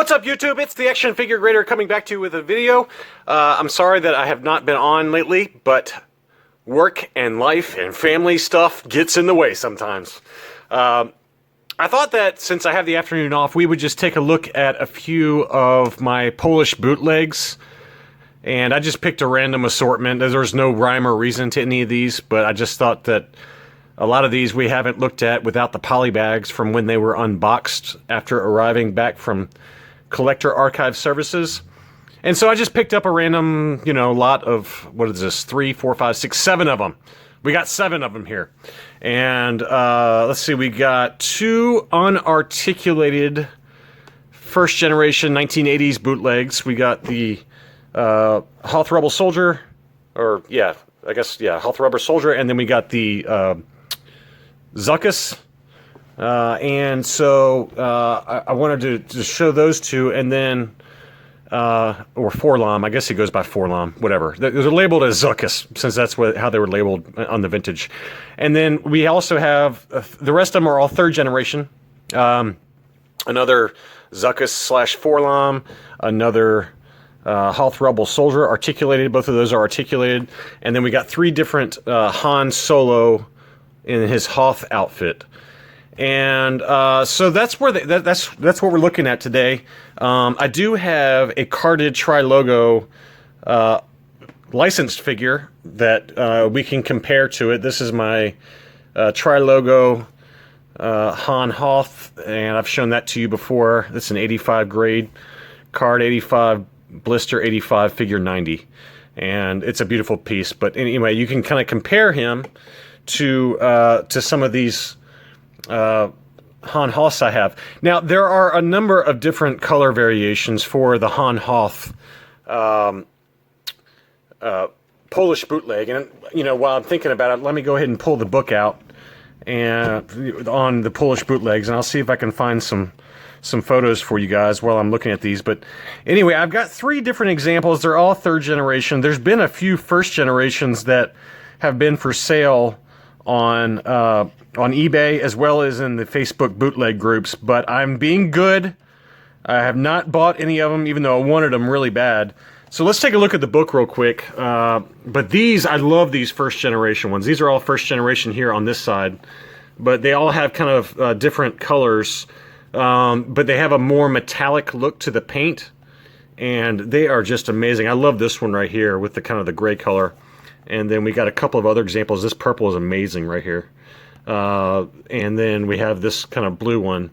What's up, YouTube? It's the Action Figure Grader coming back to you with a video. I'm sorry that I have not been on lately, but work and life and family stuff gets in the way sometimes. I thought that since I have the afternoon off, we would just take a look at a few of my Polish bootlegs. And I just picked a random assortment. There's no rhyme or reason to any of these, but I just thought that a lot of these we haven't looked at without the poly bags from when they were unboxed after arriving back from collector archive services. And so I just picked up a random, lot of, what is this, 3, 4, 5, 6, 7 of them. We got 7 of them here. And let's see, we got 2 unarticulated first generation 1980s bootlegs. We got the Hoth Rebel Soldier, Hoth Rebel Soldier, and then we got the Zuckuss. And so I wanted to show those two, and then or Forlom, I guess he goes by Forlom, whatever. They're labeled as Zuckuss, since that's how they were labeled on the vintage. And then we also have, the rest of them are all third generation. Another Zuckuss / Forlom, another Hoth Rebel Soldier, articulated. Both of those are articulated. And then we got 3 different Han Solo in his Hoth outfit. And so that's where that's what we're looking at today. I do have a carded tri-logo licensed figure that we can compare to it. This is my tri-logo Han Hoth, and I've shown that to you before. It's an 85 grade card, 85 blister, 85 figure 90, and it's a beautiful piece. But anyway, you can kind of compare him to some of these Han Hoths I have. Now, there are a number of different color variations for the Han Hoth Polish bootleg. And, while I'm thinking about it, let me go ahead and pull the book out and on the Polish bootlegs, and I'll see if I can find some photos for you guys while I'm looking at these. But anyway, I've got 3 different examples. They're all third generation. There's been a few first generations that have been for sale on eBay, as well as in the Facebook bootleg groups, but I'm being good. I have not bought any of them, even though I wanted them really bad. So let's take a look at the book real quick. But these, I love these first generation ones. These are all first generation here on this side, but they all have kind of different colors, but they have a more metallic look to the paint, and they are just amazing. I love this one right here with the kind of the gray color. And then we got a couple of other examples. This purple is amazing right here. And then we have this kind of blue one.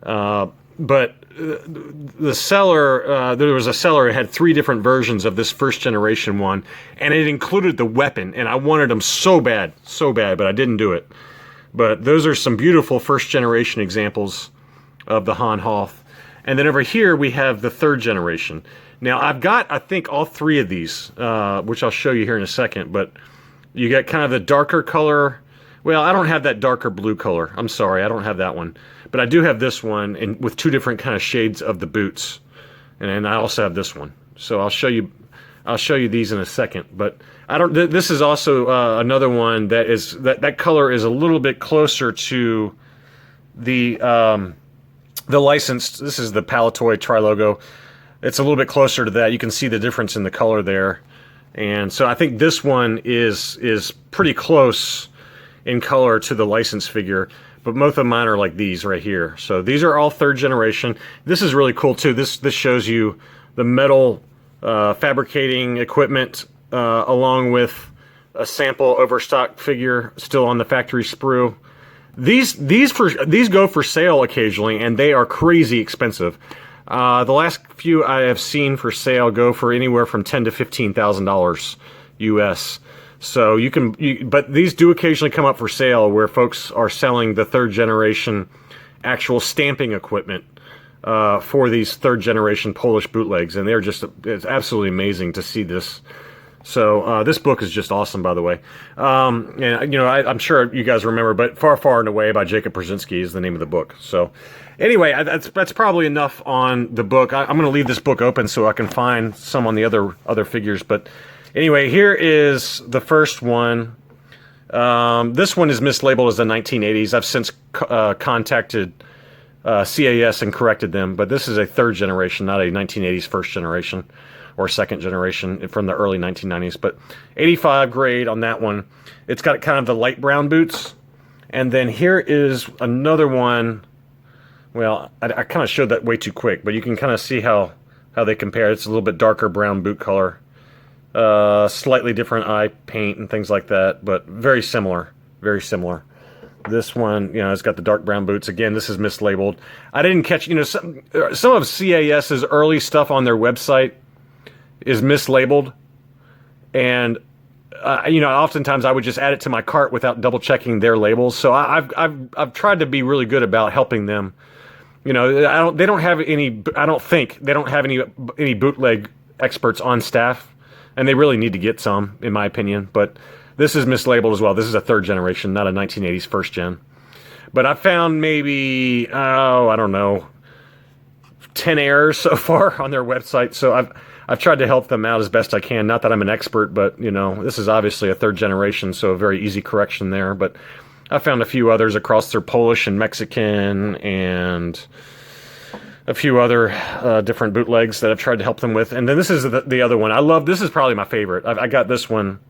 But the seller, there was a seller who had 3 different versions of this first generation one, and it included the weapon, and I wanted them so bad, but I didn't do it. But those are some beautiful first generation examples of the Han Hoth. And then over here we have the third generation. Now, I've got, I think, all 3 of these, which I'll show you here in a second, but you get kind of the darker color. Well, I don't have that darker blue color. I'm sorry, I don't have that one. But I do have this one with 2 different kind of shades of the boots. And I also have this one. So I'll show you these in a second. But this is also another one that is, that color is a little bit closer to the licensed. This is the Palitoy Tri-Logo. It's a little bit closer to that. You can see the difference in the color there. And so I think this one is pretty close in color to the licensed figure, but both of mine are like these right here. So these are all third generation. This is really cool too. This shows you the metal fabricating equipment along with a sample overstock figure still on the factory sprue. These go for sale occasionally, and they are crazy expensive. The last few I have seen for sale go for anywhere from $10,000 to $15,000 US. So but these do occasionally come up for sale where folks are selling the third generation actual stamping equipment for these third generation Polish bootlegs, and it's absolutely amazing to see this. So this book is just awesome, by the way. And I'm sure you guys remember, but Far, Far and Away by Jacob Brzezinski is the name of the book. So anyway, that's probably enough on the book. I'm going to leave this book open so I can find some on the other figures. But anyway, here is the first one. This one is mislabeled as the 1980s. I've since contacted CAS and corrected them, but this is a third generation, not a 1980s first generation or second generation from the early 1990s. But 85 grade on that one. It's got kind of the light brown boots. And then here is another one. Well, I kind of showed that way too quick, but you can kind of see how they compare. It's a little bit darker brown boot color. Slightly different eye paint and things like that, but very similar. Very similar. This one, you know, it's got the dark brown boots. Again, this is mislabeled. I didn't catch, you know, some of CAS's early stuff on their website is mislabeled. And, you know, oftentimes I would just add it to my cart without double checking their labels. So I've tried to be really good about helping them. You know, they don't have any, I don't think they don't have any bootleg experts on staff. And they really need to get some, in my opinion. But this is mislabeled as well. This is a third generation, not a 1980s first gen. But I found maybe, I don't know, 10 errors so far on their website. So I've tried to help them out as best I can. Not that I'm an expert, but, you know, this is obviously a third generation, so a very easy correction there. But I found a few others across their Polish and Mexican and a few other different bootlegs that I've tried to help them with. And then this is the other one. I love, this is probably my favorite. I got this one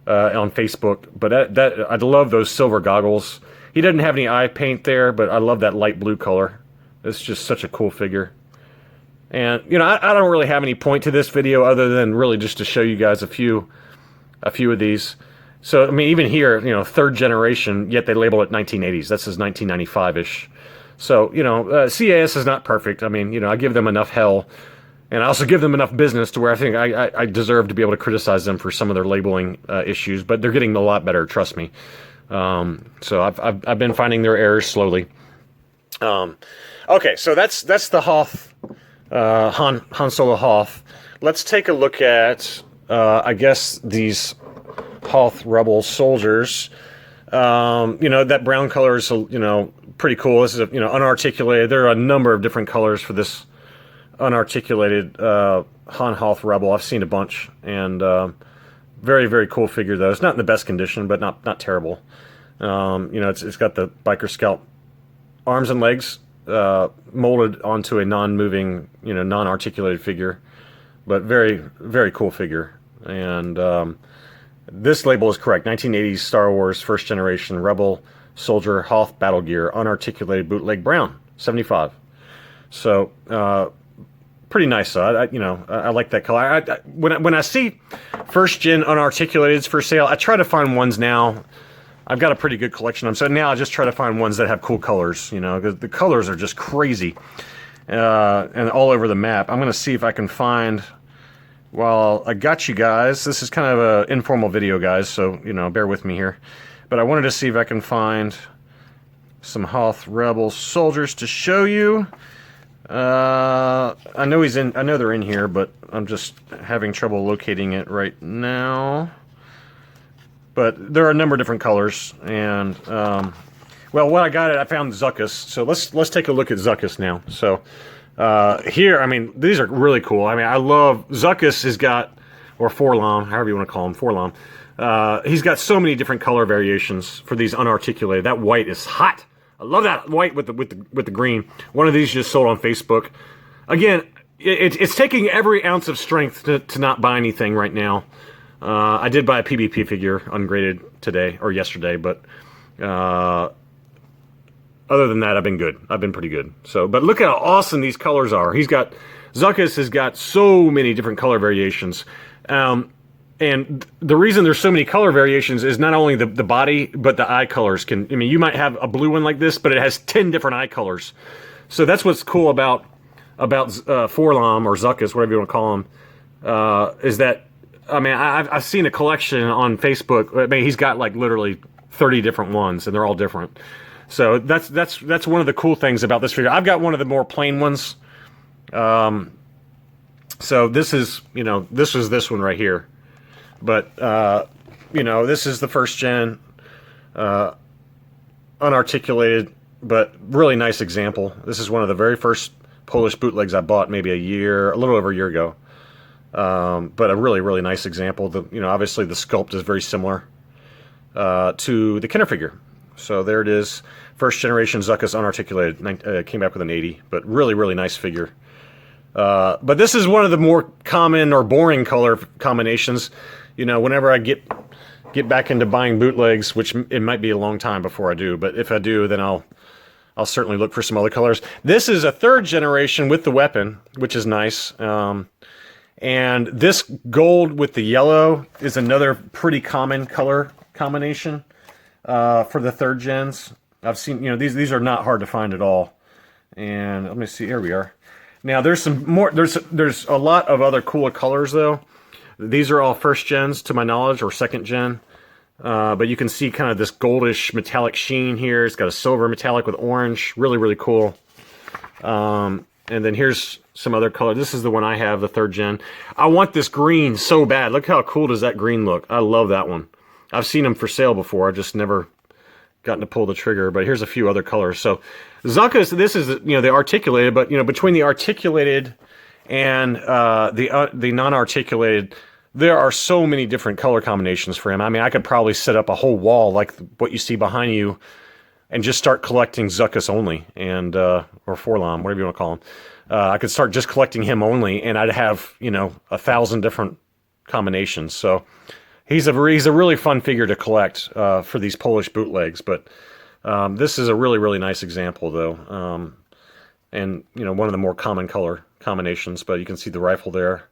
on Facebook, but I love those silver goggles. He doesn't have any eye paint there, but I love that light blue color. It's just such a cool figure. And, you know, I don't really have any point to this video other than really just to show you guys a few of these. So, I mean, even here, you know, third generation, yet they label it 1980s. This is 1995-ish. So, you know, CAS is not perfect. I mean, you know, I give them enough hell. And I also give them enough business to where I think I deserve to be able to criticize them for some of their labeling issues. But they're getting a lot better, trust me. So I've been finding their errors slowly. Okay, so that's the Hoth, Han Solo Hoth. Let's take a look at, I guess, these Hoth Rebel Soldiers. You know, that brown color is, you know, pretty cool. This is, you know, unarticulated. There are a number of different colors for this unarticulated Han Hoth Rebel. I've seen a bunch, and very, very cool figure, though. It's not in the best condition, but not terrible. You know, it's got the biker scout arms and legs molded onto a non-moving, you know, non-articulated figure, but very, very cool figure. And this label is correct. 1980s Star Wars First Generation Rebel Soldier Hoth Battle Gear Unarticulated Bootleg Brown 75. So pretty nice. You know, I like that color. When I see first gen unarticulateds for sale, I try to find ones now. I've got a pretty good collection of them, so now I just try to find ones that have cool colors. You know, because the colors are just crazy and all over the map. I'm going to see if I can find. Well, I got you guys. This is kind of an informal video, guys, so, you know, bear with me here. But I wanted to see if I can find some Hoth Rebel Soldiers to show you. I know they're in here, but I'm just having trouble locating it right now. But there are a number of different colors, and well, when I got it, I found Zuckuss. So let's take a look at Zuckuss now. So here, I mean, these are really cool. I mean, I love Zuckuss has got, or Forlom, however you want to call him, Forlom. He's got so many different color variations for these unarticulated. That white is hot. I love that white with the green. One of these just sold on Facebook. Again, it's taking every ounce of strength to not buy anything right now. I did buy a PBP figure ungraded today or yesterday, but other than that, I've been good. I've been pretty good. So, but look at how awesome these colors are. Zuckuss has got so many different color variations. And the reason there's so many color variations is not only the body, but the eye colors I mean, you might have a blue one like this, but it has 10 different eye colors. So that's what's cool about Forlom or Zuckuss, whatever you want to call him, is that, I mean, I've seen a collection on Facebook. I mean, he's got like literally 30 different ones, and they're all different. So that's one of the cool things about this figure. I've got one of the more plain ones. So this is, you know, this was this one right here. But, you know, this is the first gen, unarticulated, but really nice example. This is one of the very first Polish bootlegs I bought maybe a little over a year ago. But a really, really nice example. You know, obviously the sculpt is very similar to the Kenner figure. So there it is. First generation Zuckuss unarticulated. Came back with an 80, but really, really nice figure. But this is one of the more common or boring color combinations. You know, whenever I get back into buying bootlegs, which it might be a long time before I do, but if I do, then I'll certainly look for some other colors. This is a third generation with the weapon, which is nice. And this gold with the yellow is another pretty common color combination for the third gens. I've seen, you know, these are not hard to find at all. And let me see, here we are. Now there's some more, there's a lot of other cooler colors though. These are all first gens to my knowledge, or second gen. But you can see kind of this goldish metallic sheen here. It's got a silver metallic with orange. Really, really cool. And then here's some other color. This is the one I have, the third gen. I want this green so bad. Look how cool does that green look. I love that one. I've seen them for sale before. I've just never gotten to pull the trigger. But here's a few other colors. So Zuckuss, this is, you know, the articulated, but, you know, between the articulated and the non-articulated, there are so many different color combinations for him. I mean, I could probably set up a whole wall like what you see behind you and just start collecting Zuckuss only, and or Forlom, whatever you want to call him. I could start just collecting him only, and I'd have, you know, 1,000 different combinations. So he's a really fun figure to collect for these Polish bootlegs. But this is a really, really nice example, though. And, you know, one of the more common color combinations, but you can see the rifle there.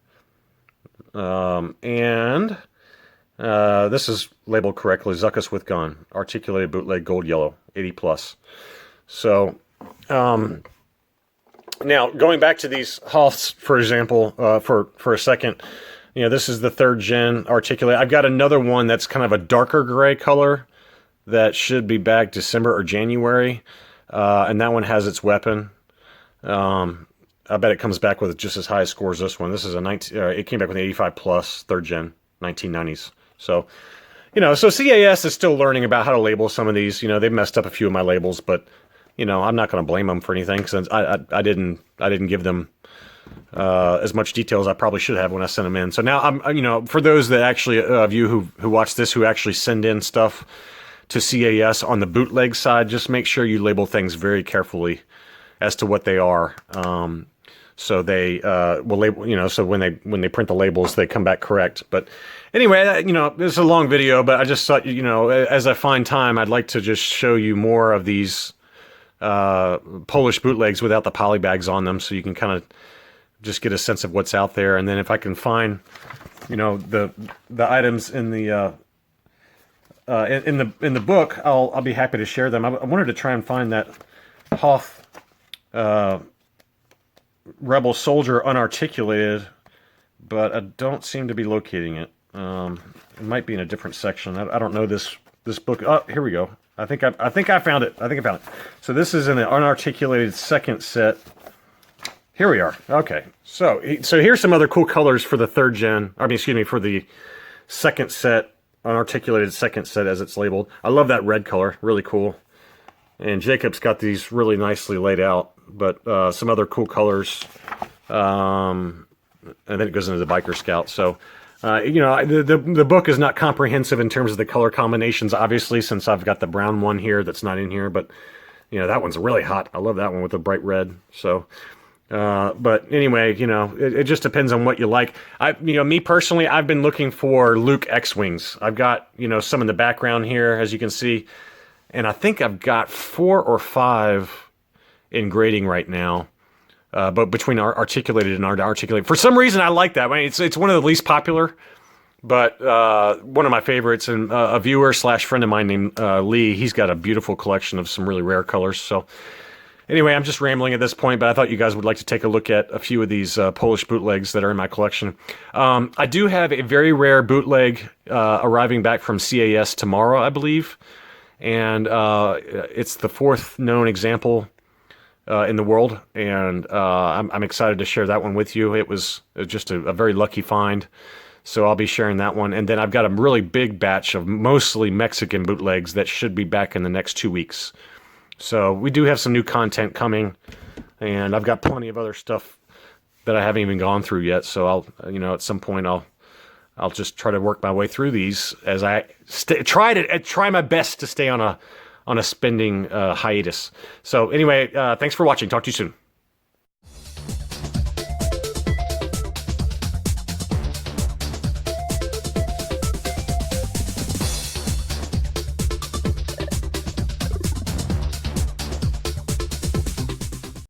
This is labeled correctly, Zuckuss with gun, articulated bootleg, gold yellow, 80 plus. So, now going back to these Hoths, for example, for a second, you know, this is the third gen articulated. I've got another one that's kind of a darker gray color that should be back December or January, and that one has its weapon. I bet it comes back with just as high a score as this one. This is it came back with an 85 plus, third gen, 1990s. So, you know, so CAS is still learning about how to label some of these. You know, they've messed up a few of my labels, but, you know, I'm not going to blame them for anything, since I didn't give them as much detail as I probably should have when I sent them in. So now I'm, you know, for those that actually of you who watch this, who actually send in stuff to CAS on the bootleg side, just make sure you label things very carefully as to what they are. So they will label, you know, so when they print the labels, they come back correct. But anyway, you know, this is a long video, but I just thought, you know, as I find time, I'd like to just show you more of these Polish bootlegs without the poly bags on them, so you can kind of just get a sense of what's out there. And then if I can find, you know, the items in the in the book, I'll be happy to share them. I wanted to try and find that Hoth Rebel Soldier unarticulated, but I don't seem to be locating it. It might be in a different section. I don't know this book. Oh, here we go. I think I found it. So this is in the unarticulated second set. Here we are. Okay. So here's some other cool colors for the third gen. I mean, excuse me, for the second set, unarticulated second set as it's labeled. I love that red color. Really cool. And Jacob's got these really nicely laid out, but some other cool colors. And then it goes into the Biker Scout. So, you know, the book is not comprehensive in terms of the color combinations, obviously, since I've got the brown one here that's not in here. But, you know, that one's really hot. I love that one with the bright red. So, but anyway, you know, it just depends on what you like. You know, me personally, I've been looking for Luke X-Wings. I've got, you know, some in the background here, as you can see. And I think I've got 4 or 5 in grading right now, but between our articulated and unarticulated. For some reason, I like that. I mean, it's one of the least popular, but one of my favorites. And a viewer / friend of mine named Lee, he's got a beautiful collection of some really rare colors. So anyway, I'm just rambling at this point, but I thought you guys would like to take a look at a few of these Polish bootlegs that are in my collection. I do have a very rare bootleg arriving back from CAS tomorrow, I believe. And it's the 4th known example in the world, and I'm excited to share that one with you. It was just a very lucky find, so I'll be sharing that one. And then I've got a really big batch of mostly Mexican bootlegs that should be back in the next 2 weeks. So we do have some new content coming, and I've got plenty of other stuff that I haven't even gone through yet. So I'll, you know, at some point I'll just try to work my way through these as I try my best to stay on on a spending hiatus. So anyway, thanks for watching. Talk to you soon.